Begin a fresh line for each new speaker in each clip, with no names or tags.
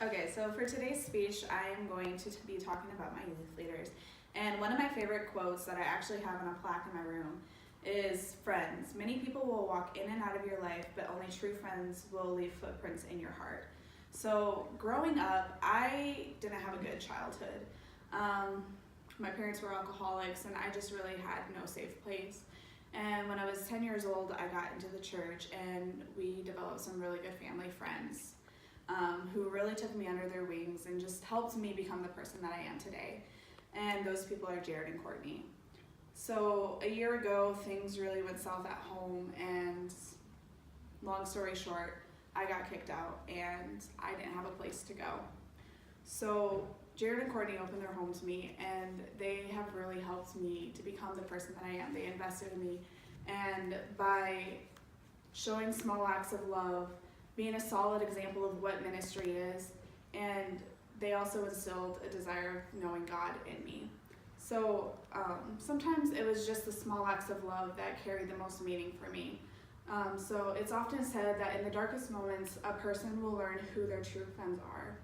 Okay, so for today's speech, I'm going to be talking about my youth leaders. And one of my favorite quotes that I actually have on a plaque in my room is, "Friends, many people will walk in and out of your life, but only true friends will leave footprints in your heart." So growing up, I didn't have a good childhood. My parents were alcoholics, and I just really had no safe place. And when I was 10 years old, I got into the church, and we developed some really good family friends who really took me under their wings and just helped me become the person that I am today. And those people are Jared and Courtney. So a year ago, things really went south at home, and long story short, I got kicked out and I didn't have a place to go. So Jared and Courtney opened their home to me, and they have really helped me to become the person that I am. They invested in me, and by showing small acts of love, being a solid example of what ministry is, and they also instilled a desire of knowing God in me. So sometimes it was just the small acts of love that carried the most meaning for me. So it's often said that in the darkest moments, a person will learn who their true friends are.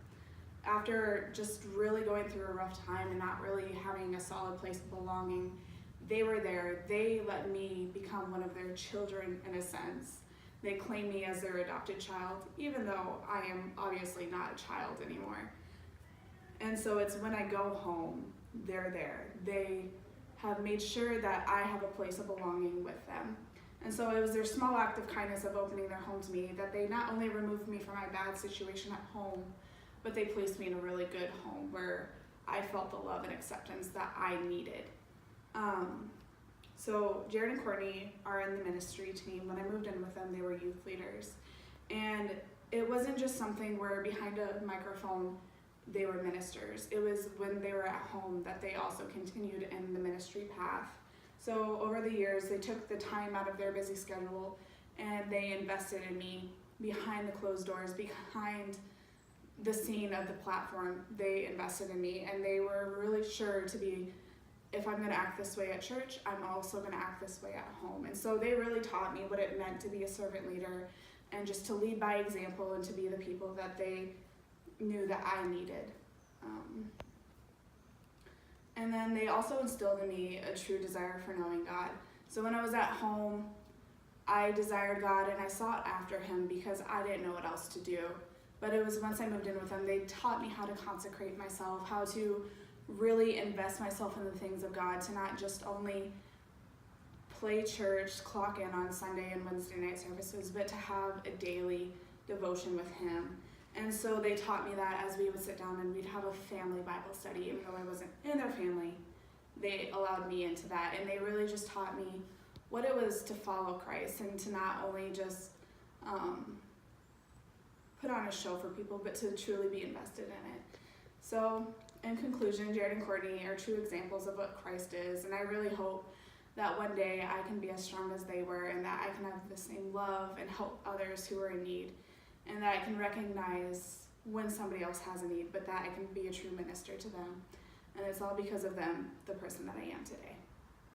After just really going through a rough time and not really having a solid place of belonging, they were there. They let me become one of their children in a sense. They claim me as their adopted child, even though I am obviously not a child anymore. And so it's when I go home, they're there. They have made sure that I have a place of belonging with them. And so it was their small act of kindness of opening their home to me that they not only removed me from my bad situation at home, but they placed me in a really good home where I felt the love and acceptance that I needed. So Jared and Courtney are in the ministry team. When I moved in with them, they were youth leaders. And it wasn't just something where behind a microphone they were ministers. It was when they were at home that they also continued in the ministry path. So over the years, they took the time out of their busy schedule and they invested in me behind the closed doors, behind the scene of the platform. They invested in me, and they were really sure to be, if I'm gonna act this way at church, I'm also gonna act this way at home. And so they really taught me what it meant to be a servant leader and just to lead by example and to be the people that they knew that I needed. And then they also instilled in me a true desire for knowing God. So when I was at home, I desired God and I sought after Him because I didn't know what else to do. But it was once I moved in with them, they taught me how to consecrate myself, how to really invest myself in the things of God, to not just only play church, clock in on Sunday and Wednesday night services, but to have a daily devotion with Him. And so they taught me that as we would sit down and we'd have a family Bible study. Even though I wasn't in their family, they allowed me into that, and they really just taught me what it was to follow Christ and to not only just put on a show for people, but to truly be invested in it. So in conclusion, Jared and Courtney are true examples of what Christ is, and I really hope that one day I can be as strong as they were, and that I can have the same love and help others who are in need, and that I can recognize when somebody else has a need, but that I can be a true minister to them. And it's all because of them, the person that I am today.